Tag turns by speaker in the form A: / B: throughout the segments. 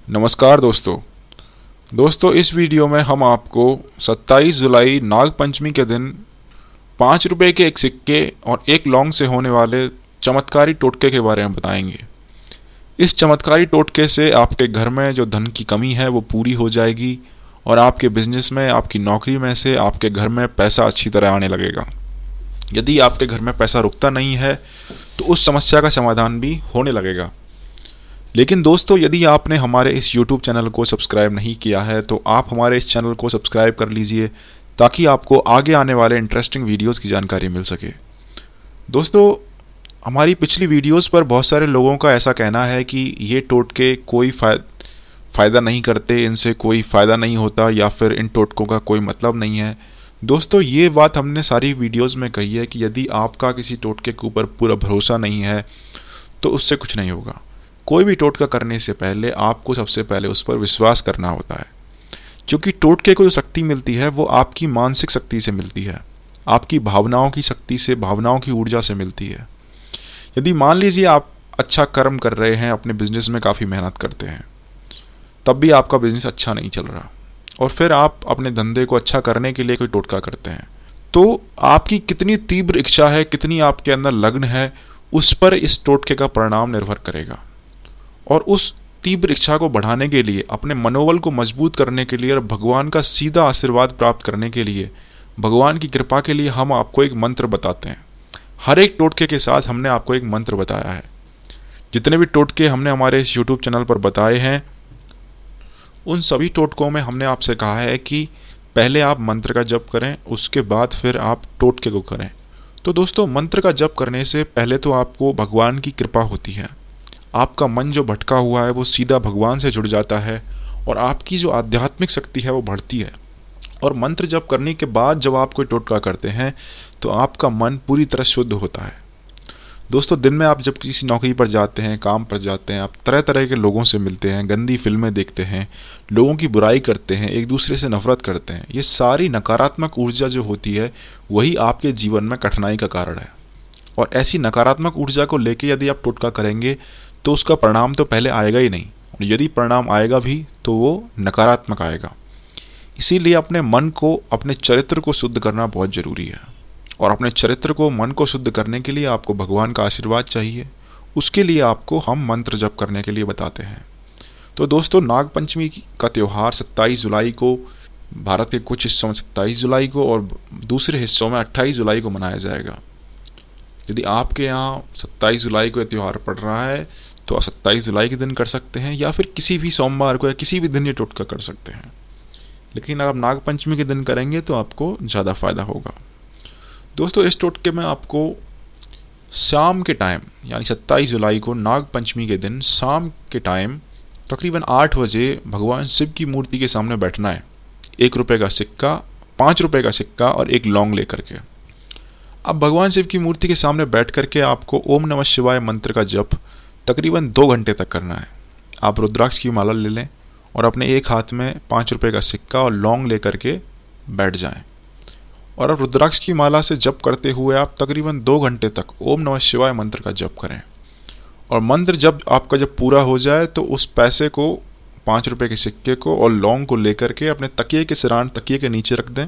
A: नमस्कार दोस्तों इस वीडियो में हम आपको 27 जुलाई नाग पंचमी के दिन 5 रुपए के एक सिक्के और एक लौंग से होने वाले चमत्कारी टोटके के बारे में बताएंगे। इस चमत्कारी टोटके से आपके घर में जो धन की कमी है वो पूरी हो जाएगी और आपके बिजनेस में, आपकी नौकरी में से आपके घर में पैसा अच्छी तरह आने लगेगा। यदि आपके घर में पैसा रुकता नहीं है तो उस समस्या का समाधान भी होने लगेगा। लेकिन दोस्तों, यदि आपने हमारे इस YouTube चैनल को सब्सक्राइब नहीं किया है तो आप हमारे इस चैनल को सब्सक्राइब कर लीजिए ताकि आपको आगे आने वाले इंटरेस्टिंग वीडियोस की जानकारी मिल सके। दोस्तों, हमारी पिछली वीडियोस पर बहुत सारे लोगों का ऐसा कहना है कि ये टोटके कोई फ़ायदा नहीं करते, इनसे कोई फ़ायदा नहीं होता या फिर इन टोटकों का कोई मतलब नहीं है। दोस्तों, ये बात हमने सारी वीडियोज़ में कही है कि यदि आपका किसी टोटके के ऊपर पूरा भरोसा नहीं है तो उससे कुछ नहीं होगा। कोई भी टोटका करने से पहले आपको सबसे पहले उस पर विश्वास करना होता है, क्योंकि टोटके को जो शक्ति मिलती है वो आपकी मानसिक शक्ति से मिलती है, आपकी भावनाओं की शक्ति से, भावनाओं की ऊर्जा से मिलती है। यदि मान लीजिए आप अच्छा कर्म कर रहे हैं, अपने बिजनेस में काफ़ी मेहनत करते हैं, तब भी आपका बिजनेस अच्छा नहीं चल रहा और फिर आप अपने धंधे को अच्छा करने के लिए कोई टोटका करते हैं, तो आपकी कितनी तीव्र इच्छा है, कितनी आपके अंदर लगन है, उस पर इस टोटके का परिणाम निर्भर करेगा। और उस तीव्र इच्छा को बढ़ाने के लिए, अपने मनोबल को मजबूत करने के लिए और भगवान का सीधा आशीर्वाद प्राप्त करने के लिए, भगवान की कृपा के लिए हम आपको एक मंत्र बताते हैं। हर एक टोटके के साथ हमने आपको एक मंत्र बताया है। जितने भी टोटके हमने हमारे इस YouTube चैनल पर बताए हैं, उन सभी टोटकों में हमने आपसे कहा है कि पहले आप मंत्र का जप करें, उसके बाद फिर आप टोटके को करें। तो दोस्तों, मंत्र का जप करने से पहले तो आपको भगवान की कृपा होती है। आपका मन जो भटका हुआ है वो सीधा भगवान से जुड़ जाता है और आपकी जो आध्यात्मिक शक्ति है वो बढ़ती है। और मंत्र जप करने के बाद जब आप कोई टोटका करते हैं तो आपका मन पूरी तरह शुद्ध होता है। दोस्तों, दिन में आप जब किसी नौकरी पर जाते हैं, काम पर जाते हैं, आप तरह तरह के लोगों से मिलते हैं, गंदी फिल्में देखते हैं, लोगों की बुराई करते हैं, एक दूसरे से नफरत करते हैं। ये सारी नकारात्मक ऊर्जा जो होती है वही आपके जीवन में कठिनाई का कारण है। और ऐसी नकारात्मक ऊर्जा को लेके यदि आप टोटका करेंगे तो उसका परिणाम तो पहले आएगा ही नहीं, और यदि परिणाम आएगा भी तो वो नकारात्मक आएगा। इसीलिए अपने मन को, अपने चरित्र को शुद्ध करना बहुत ज़रूरी है। और अपने चरित्र को, मन को शुद्ध करने के लिए आपको भगवान का आशीर्वाद चाहिए। उसके लिए आपको हम मंत्र जप करने के लिए बताते हैं। तो दोस्तों, नाग पंचमी का त्यौहार 27 जुलाई को, भारत के कुछ हिस्सों में 27 जुलाई को और दूसरे हिस्सों में 28 जुलाई को मनाया जाएगा। यदि आपके यहाँ 27 जुलाई को यह त्यौहार पड़ रहा है तो आप 27 जुलाई के दिन कर सकते हैं, या फिर किसी भी सोमवार को या किसी भी दिन ये टोटका कर सकते हैं। लेकिन अगर आप नाग पंचमी के दिन करेंगे तो आपको ज़्यादा फायदा होगा। दोस्तों, इस टोटके में आपको शाम के टाइम, यानी 27 जुलाई को नाग पंचमी के दिन शाम के टाइम तकरीबन 8 बजे भगवान शिव की मूर्ति के सामने बैठना है। 1 रुपये का सिक्का, 5 रुपये का सिक्का और एक लौंग लेकर के। अब भगवान शिव की मूर्ति के सामने बैठ करके आपको ओम नमः शिवाय मंत्र का जप तकरीबन 2 घंटे तक करना है। आप रुद्राक्ष की माला ले लें और अपने एक हाथ में 5 रुपये का सिक्का और लौंग लेकर के बैठ जाएं। और अब रुद्राक्ष की माला से जप करते हुए आप तकरीबन 2 घंटे तक ओम नमः शिवाय मंत्र का जप करें। और मंत्र जब आपका जब पूरा हो जाए तो उस पैसे को, 5 रुपये के सिक्के को और लौंग को लेकर के अपने तकिए के सिरान, तकिए के नीचे रख दें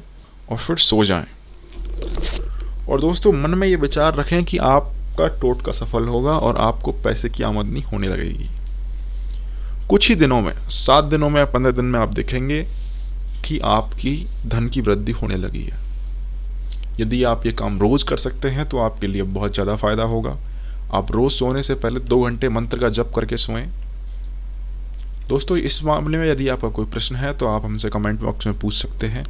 A: और फिर सो जाएं। और दोस्तों, मन में ये विचार रखें कि आपका टोटका सफल होगा और आपको पैसे की आमदनी होने लगेगी। कुछ ही दिनों में, 7 दिनों में या 15 दिन में आप देखेंगे कि आपकी धन की वृद्धि होने लगी है। यदि आप ये काम रोज कर सकते हैं तो आपके लिए बहुत ज़्यादा फायदा होगा। आप रोज सोने से पहले 2 घंटे मंत्र का जप करके सोएं। दोस्तों, इस मामले में यदि आपका कोई प्रश्न है तो आप हमसे कमेंट बॉक्स में पूछ सकते हैं।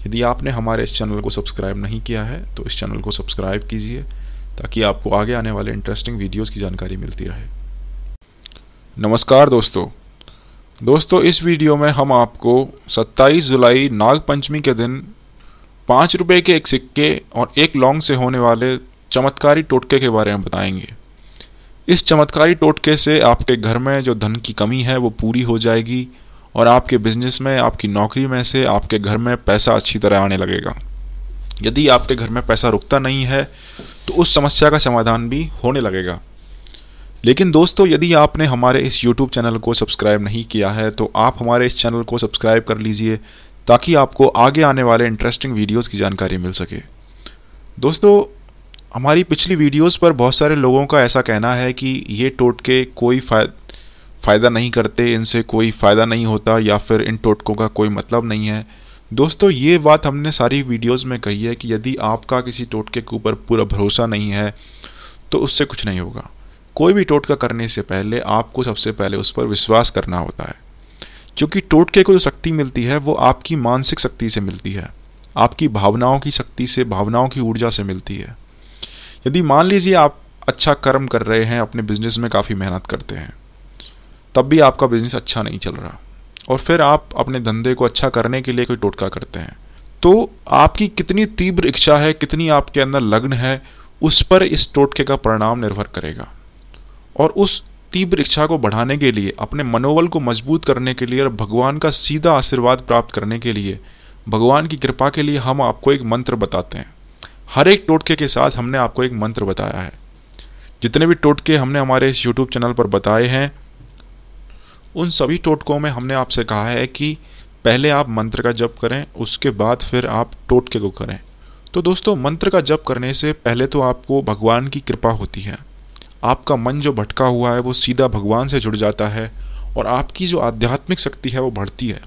A: यदि आपने हमारे इस चैनल को सब्सक्राइब नहीं किया है तो इस चैनल को सब्सक्राइब कीजिए ताकि आपको आगे आने वाले इंटरेस्टिंग वीडियोस की जानकारी मिलती रहे। नमस्कार दोस्तों, इस वीडियो में हम आपको 27 जुलाई नाग पंचमी के दिन 5 रुपये के एक सिक्के और एक लौंग से होने वाले चमत्कारी टोटके के बारे में बताएंगे। इस चमत्कारी टोटके से आपके घर में जो धन की कमी है वो पूरी हो जाएगी और आपके बिजनेस में, आपकी नौकरी में से आपके घर में पैसा अच्छी तरह आने लगेगा। यदि आपके घर में पैसा रुकता नहीं है तो उस समस्या का समाधान भी होने लगेगा। लेकिन दोस्तों, यदि आपने हमारे इस YouTube चैनल को सब्सक्राइब नहीं किया है तो आप हमारे इस चैनल को सब्सक्राइब कर लीजिए, ताकि आपको आगे आने वाले इंटरेस्टिंग वीडियोस की जानकारी मिल सके। दोस्तों, हमारी पिछली वीडियोस पर बहुत सारे लोगों का ऐसा कहना है कि ये टोटके कोई फ़ायदा नहीं करते, इनसे कोई फ़ायदा नहीं होता, या फिर इन टोटकों का कोई मतलब नहीं है। दोस्तों, ये बात हमने सारी वीडियोस में कही है कि यदि आपका किसी टोटके के ऊपर पूरा भरोसा नहीं है तो उससे कुछ नहीं होगा। कोई भी टोटका करने से पहले आपको सबसे पहले उस पर विश्वास करना होता है, क्योंकि टोटके को जो शक्ति मिलती है वो आपकी मानसिक शक्ति से मिलती है, आपकी भावनाओं की शक्ति से, भावनाओं की ऊर्जा से मिलती है। यदि मान लीजिए आप अच्छा कर्म कर रहे हैं, अपने बिजनेस में काफ़ी मेहनत करते हैं, तब भी आपका बिजनेस अच्छा नहीं चल रहा, और फिर आप अपने धंधे को अच्छा करने के लिए कोई टोटका करते हैं, तो आपकी कितनी तीव्र इच्छा है, कितनी आपके अंदर लगन है, उस पर इस टोटके का परिणाम निर्भर करेगा। और उस तीव्र इच्छा को बढ़ाने के लिए, अपने मनोबल को मजबूत करने के लिए और भगवान का सीधा आशीर्वाद प्राप्त करने के लिए, भगवान की कृपा के लिए हम आपको एक मंत्र बताते हैं। हर एक टोटके के साथ हमने आपको एक मंत्र बताया है। जितने भी टोटके हमने हमारे इस YouTube चैनल पर बताए हैं, उन सभी टोटकों में हमने आपसे कहा है कि पहले आप मंत्र का जप करें, उसके बाद फिर आप टोटके को करें। तो दोस्तों, मंत्र का जप करने से पहले तो आपको भगवान की कृपा होती है। आपका मन जो भटका हुआ है वो सीधा भगवान से जुड़ जाता है, और आपकी जो आध्यात्मिक शक्ति है वो बढ़ती है।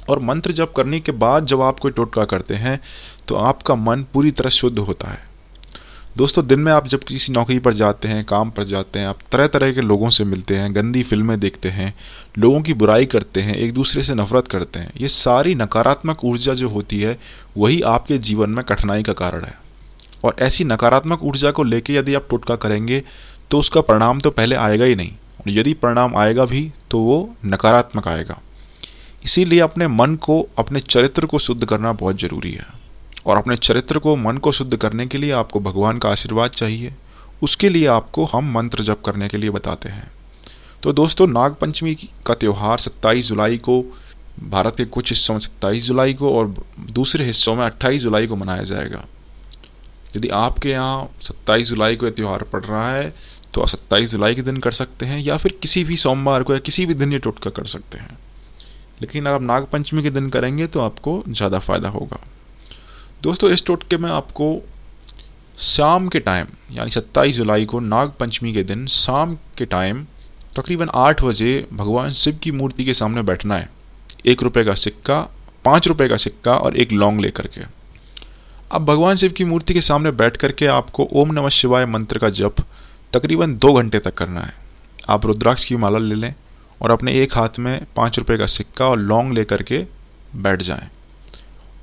A: और मंत्र जप करने के बाद जब आप कोई टोटका करते हैं तो आपका मन पूरी तरह शुद्ध होता है। दोस्तों, दिन में आप जब किसी नौकरी पर जाते हैं, काम पर जाते हैं, आप तरह तरह के लोगों से मिलते हैं, गंदी फिल्में देखते हैं, लोगों की बुराई करते हैं, एक दूसरे से नफरत करते हैं। ये सारी नकारात्मक ऊर्जा जो होती है वही आपके जीवन में कठिनाई का कारण है। और ऐसी नकारात्मक ऊर्जा को लेके यदि आप टोटका करेंगे तो उसका परिणाम तो पहले आएगा ही नहीं, और यदि परिणाम आएगा भी तो वो नकारात्मक आएगा। इसीलिए अपने मन को, अपने चरित्र को शुद्ध करना बहुत ज़रूरी है। और अपने चरित्र को, मन को शुद्ध करने के लिए आपको भगवान का आशीर्वाद चाहिए। उसके लिए आपको हम मंत्र जप करने के लिए बताते हैं। तो दोस्तों, नागपंचमी का त्यौहार 27 जुलाई को, भारत के कुछ हिस्सों में 27 जुलाई को और दूसरे हिस्सों में 28 जुलाई को मनाया जाएगा। यदि आपके यहाँ 27 जुलाई को यह त्यौहार पड़ रहा है तो आप 27 जुलाई के दिन कर सकते हैं, या फिर किसी भी सोमवार को या किसी भी दिन ये टोटका कर सकते हैं। लेकिन अगर आप नागपंचमी के दिन करेंगे तो आपको ज़्यादा फायदा होगा। दोस्तों, इस टोटके में आपको शाम के टाइम, यानी 27 जुलाई को नागपंचमी के दिन शाम के टाइम तकरीबन 8 बजे भगवान शिव की मूर्ति के सामने बैठना है। 1 रुपये का सिक्का, 5 रुपये का सिक्का और एक लौंग लेकर के। अब भगवान शिव की मूर्ति के सामने बैठ करके आपको ओम नमः शिवाय मंत्र का जप तकरीबन 2 घंटे तक करना है। आप रुद्राक्ष की माला ले लें और अपने एक हाथ में 5 रुपये का सिक्का और लौंग लेकर के बैठ जाएं।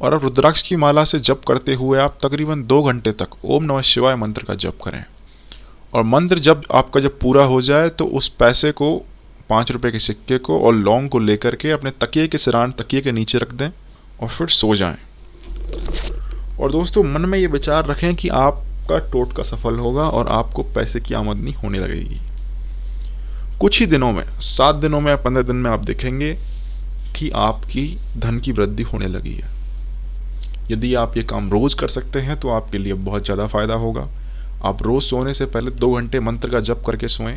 A: और अब रुद्राक्ष की माला से जप करते हुए आप तकरीबन 2 घंटे तक ओम नमः शिवाय मंत्र का जप करें। और मंत्र जब आपका जब पूरा हो जाए तो उस पैसे को, 5 रुपये के सिक्के को और लौंग को लेकर के अपने तकिए के सिरान, तकिए के नीचे रख दें और फिर सो जाएं। और दोस्तों, मन में ये विचार रखें कि आपका टोटका सफल होगा और आपको पैसे की आमदनी होने लगेगी। कुछ ही दिनों में, 7 दिनों में या 15 दिन में आप देखेंगे कि आपकी धन की वृद्धि होने लगी है। यदि आप ये काम रोज कर सकते हैं तो आपके लिए बहुत ज़्यादा फायदा होगा। आप रोज सोने से पहले 2 घंटे मंत्र का जप करके सोएं।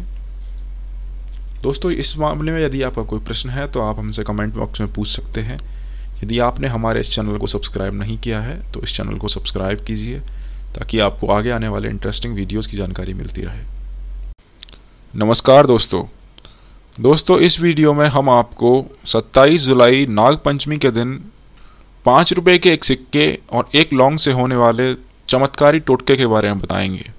A: दोस्तों, इस मामले में यदि आपका कोई प्रश्न है तो आप हमसे कमेंट बॉक्स में पूछ सकते हैं। यदि आपने हमारे इस चैनल को सब्सक्राइब नहीं किया है तो इस चैनल को सब्सक्राइब कीजिए, ताकि आपको आगे आने वाले इंटरेस्टिंग वीडियोस की जानकारी मिलती रहे। नमस्कार दोस्तों, इस वीडियो में हम आपको 27 जुलाई नागपंचमी के दिन 5 रुपये के एक सिक्के और एक लौंग से होने वाले चमत्कारी टोटके के बारे में बताएंगे।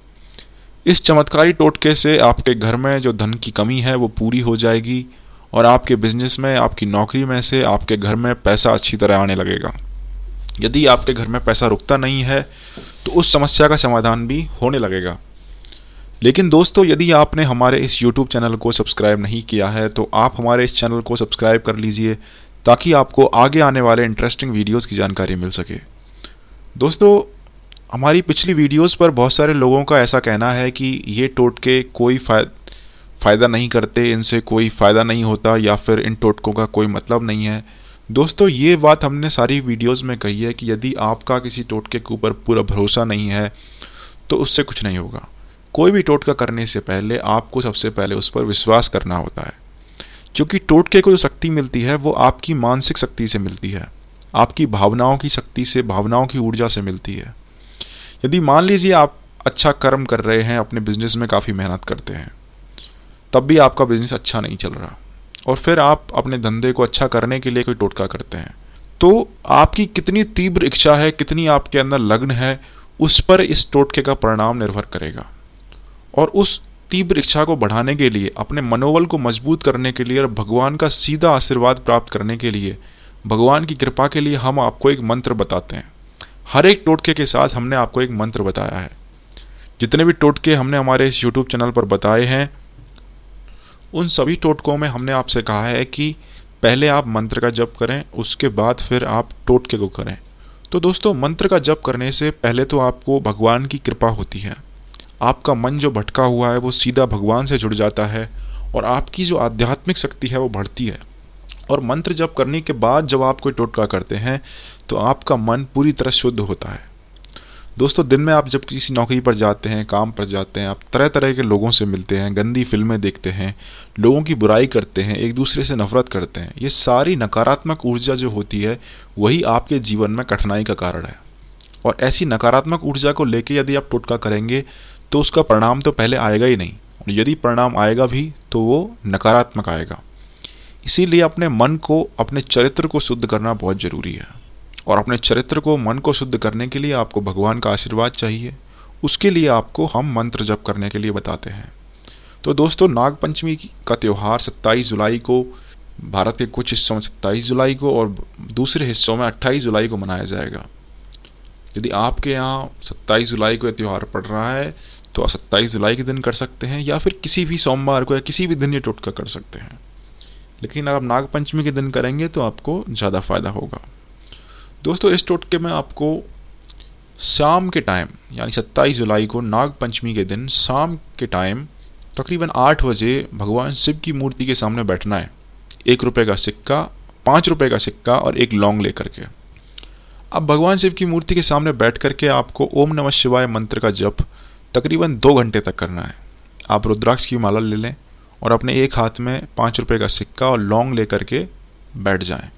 A: इस चमत्कारी टोटके से आपके घर में जो धन की कमी है वो पूरी हो जाएगी, और आपके बिजनेस में, आपकी नौकरी में से आपके घर में पैसा अच्छी तरह आने लगेगा। यदि आपके घर में पैसा रुकता नहीं है तो उस समस्या का समाधान भी होने लगेगा। लेकिन दोस्तों, यदि आपने हमारे इस YouTube चैनल को सब्सक्राइब नहीं किया है तो आप हमारे इस चैनल को सब्सक्राइब कर लीजिए, ताकि आपको आगे आने वाले इंटरेस्टिंग वीडियोस की जानकारी मिल सके। दोस्तों, हमारी पिछली वीडियोस पर बहुत सारे लोगों का ऐसा कहना है कि ये टोटके कोई फ़ायदा नहीं करते, इनसे कोई फ़ायदा नहीं होता, या फिर इन टोटकों का कोई मतलब नहीं है। दोस्तों, ये बात हमने सारी वीडियोस में कही है कि यदि आपका किसी टोटके के ऊपर पूरा भरोसा नहीं है तो उससे कुछ नहीं होगा। कोई भी टोटका करने से पहले आपको सबसे पहले उस पर विश्वास करना होता है, क्योंकि टोटके को जो शक्ति मिलती है वो आपकी मानसिक शक्ति से मिलती है, आपकी भावनाओं की शक्ति से, भावनाओं की ऊर्जा से मिलती है। यदि मान लीजिए आप अच्छा कर्म कर रहे हैं, अपने बिजनेस में काफ़ी मेहनत करते हैं, तब भी आपका बिजनेस अच्छा नहीं चल रहा, और फिर आप अपने धंधे को अच्छा करने के लिए कोई टोटका करते हैं, तो आपकी कितनी तीव्र इच्छा है, कितनी आपके अंदर लगन है, उस पर इस टोटके का परिणाम निर्भर करेगा। और उस तीव्र इच्छा को बढ़ाने के लिए, अपने मनोबल को मजबूत करने के लिए और भगवान का सीधा आशीर्वाद प्राप्त करने के लिए, भगवान की कृपा के लिए हम आपको एक मंत्र बताते हैं। हर एक टोटके के साथ हमने आपको एक मंत्र बताया है। जितने भी टोटके हमने हमारे इस यूट्यूब चैनल पर बताए हैं, उन सभी टोटकों में हमने आपसे कहा है कि पहले आप मंत्र का जप करें, उसके बाद फिर आप टोटके को करें। तो दोस्तों, मंत्र का जप करने से पहले तो आपको भगवान की कृपा होती है। आपका मन जो भटका हुआ है वो सीधा भगवान से जुड़ जाता है और आपकी जो आध्यात्मिक शक्ति है वो बढ़ती है। और मंत्र जप करने के बाद जब आप कोई टोटका करते हैं तो आपका मन पूरी तरह शुद्ध होता है। दोस्तों, दिन में आप जब किसी नौकरी पर जाते हैं, काम पर जाते हैं, आप तरह तरह के लोगों से मिलते हैं, गंदी फिल्में देखते हैं, लोगों की बुराई करते हैं, एक दूसरे से नफरत करते हैं। ये सारी नकारात्मक ऊर्जा जो होती है वही आपके जीवन में कठिनाई का कारण है। और ऐसी नकारात्मक ऊर्जा को लेके यदि आप टोटका करेंगे तो उसका परिणाम तो पहले आएगा ही नहीं, और यदि परिणाम आएगा भी तो वो नकारात्मक आएगा। इसीलिए अपने मन को, अपने चरित्र को शुद्ध करना बहुत ज़रूरी है। और अपने चरित्र को, मन को शुद्ध करने के लिए आपको भगवान का आशीर्वाद चाहिए। उसके लिए आपको हम मंत्र जप करने के लिए बताते हैं। तो दोस्तों, नागपंचमी का त्यौहार 27 जुलाई को भारत के कुछ हिस्सों में 27 जुलाई को और दूसरे हिस्सों में 28 जुलाई को मनाया जाएगा। यदि आपके यहाँ 27 जुलाई को यह त्यौहार पड़ रहा है तो आप 27 जुलाई के दिन कर सकते हैं, या फिर किसी भी सोमवार को या किसी भी दिन ये टोटका कर सकते हैं। लेकिन अगर आप नागपंचमी के दिन करेंगे तो आपको ज़्यादा फायदा होगा। दोस्तों, इस टोटके में आपको शाम के टाइम, यानी 27 जुलाई को नागपंचमी के दिन शाम के टाइम तकरीबन 8 बजे भगवान शिव की मूर्ति के सामने बैठना है। 1 रुपये का सिक्का, 5 रुपये का सिक्का और एक लौंग लेकर के। अब भगवान शिव की मूर्ति के सामने बैठ करके आपको ओम नमः शिवाय मंत्र का जप तकरीबन 2 घंटे तक करना है। आप रुद्राक्ष की माला ले लें और अपने एक हाथ में 5 रुपये का सिक्का और लौंग लेकर के बैठ जाएं।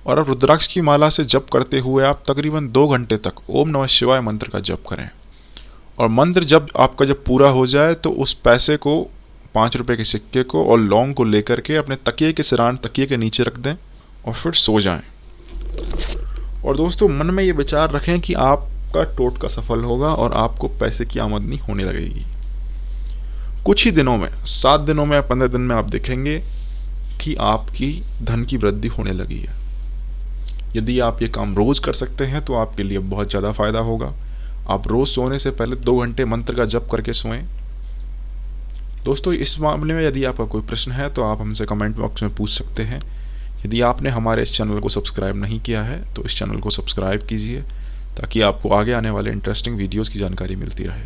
A: और अब रुद्राक्ष की माला से जप करते हुए आप तकरीबन 2 घंटे तक ओम नमः शिवाय मंत्र का जप करें। और मंत्र जब आपका जब पूरा हो जाए तो उस पैसे को, 5 रुपये के सिक्के को और लौंग को लेकर के अपने तकिए के सिरान, तकिए के नीचे रख दें और फिर सो जाएं। और दोस्तों, मन में ये विचार रखें कि आपका टोटका सफल होगा और आपको पैसे की आमदनी होने लगेगी। कुछ ही दिनों में, 7 दिनों में या 15 दिन में आप देखेंगे कि आपकी धन की वृद्धि होने लगी है। यदि आप ये काम रोज कर सकते हैं तो आपके लिए बहुत ज़्यादा फायदा होगा। आप रोज सोने से पहले 2 घंटे मंत्र का जप करके सोएं। दोस्तों, इस मामले में यदि आपका कोई प्रश्न है तो आप हमसे कमेंट बॉक्स में पूछ सकते हैं। यदि आपने हमारे इस चैनल को सब्सक्राइब नहीं किया है तो इस चैनल को सब्सक्राइब कीजिए, ताकि आपको आगे आने वाले इंटरेस्टिंग वीडियोज़ की जानकारी मिलती रहे।